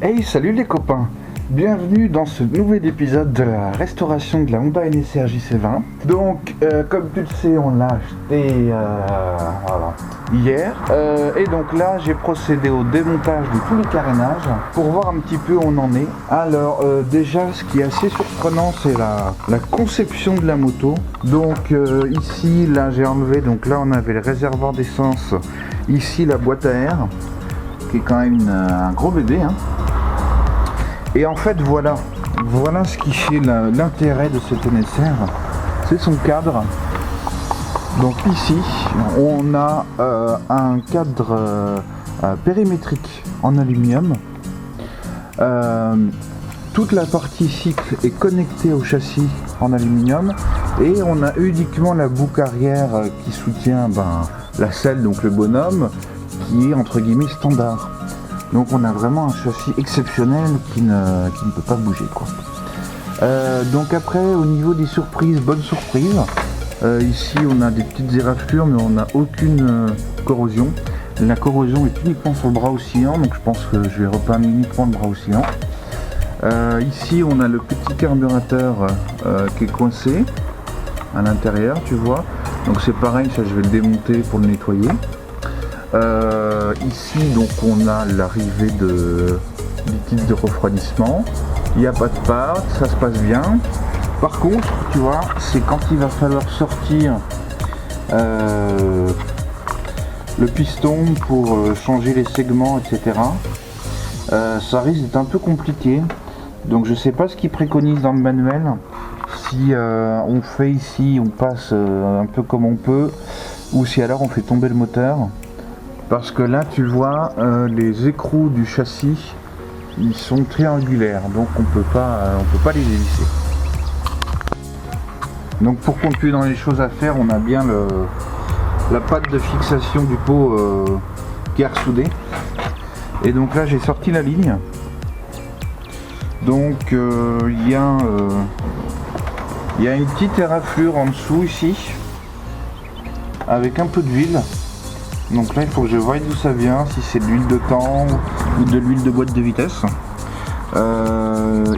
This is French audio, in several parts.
Hey, salut les copains! Bienvenue dans ce nouvel épisode de la restauration de la Honda NSR JC20. Donc, comme tu le sais, on l'a acheté hier. Et donc là, j'ai procédé au démontage de tous les carénages pour voir un petit peu où on en est. Alors, déjà, ce qui est assez surprenant, c'est la conception de la moto. Donc, ici, là, j'ai enlevé. Donc là, on avait le réservoir d'essence. Ici, la boîte à air, qui est quand même un gros bébé, hein. Et en fait, voilà ce qui fait l'intérêt de cette NSR, c'est son cadre. Donc ici, on a un cadre périmétrique en aluminium. Toute la partie cycle est connectée au châssis en aluminium et on a uniquement la boucle arrière qui soutient la selle, donc le bonhomme, qui est entre guillemets standard. Donc on a vraiment un châssis exceptionnel qui ne peut pas bouger, quoi. Donc après, au niveau des surprises, bonne surprise. Ici on a des petites éraflures mais on n'a aucune corrosion. La corrosion est uniquement sur le bras oscillant, donc je pense que je vais repeindre uniquement le bras oscillant. Ici on a le petit carburateur qui est coincé à l'intérieur, tu vois. Donc c'est pareil, ça je vais le démonter pour le nettoyer. Ici donc on a l'arrivée de liquide de refroidissement, il n'y a pas de pâte, ça se passe bien. Par contre, tu vois, c'est quand il va falloir sortir le piston pour changer les segments, etc. Ça risque d'être un peu compliqué, donc je sais pas ce qu'ils préconisent dans le manuel. Si on fait ici, on passe un peu comme on peut, ou si alors on fait tomber le moteur. Parce que là tu vois, les écrous du châssis ils sont triangulaires, donc on peut pas les hélisser. Donc pour continuer dans les choses à faire, on a bien la patte de fixation du pot qui est ressoudée. Et donc là j'ai sorti la ligne. Donc il y a une petite éraflure en dessous ici, avec un peu d'huile. Donc là il faut que je voie d'où ça vient, si c'est de l'huile de camp ou de l'huile de boîte de vitesse.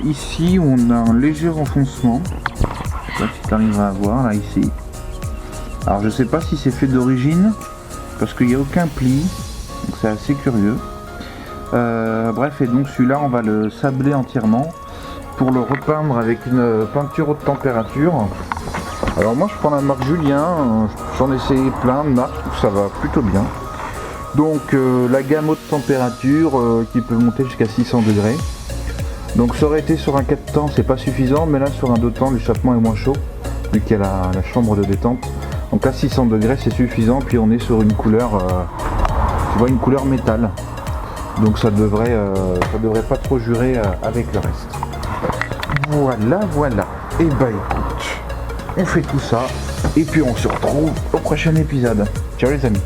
Ici on a un léger renfoncement, je sais pas si tu arrives à voir là ici. Alors je sais pas si c'est fait d'origine parce qu'il n'y a aucun pli, donc c'est assez curieux. Bref, et donc celui-là on va le sabler entièrement pour le repeindre avec une peinture haute température. Alors moi je prends la marque Julien, j'en ai essayé plein de marques, ça va plutôt bien. Donc la gamme haute température qui peut monter jusqu'à 600 degrés. Donc ça aurait été sur un 4 temps, c'est pas suffisant, mais là sur un 2 temps l'échappement est moins chaud, vu qu'il y a la chambre de détente. Donc à 600 degrés c'est suffisant, puis on est sur une couleur, tu vois, une couleur métal. Donc ça devrait pas trop jurer avec le reste. Voilà. Et bah écoute, on fait tout ça et puis on se retrouve au prochain épisode. Ciao les amis.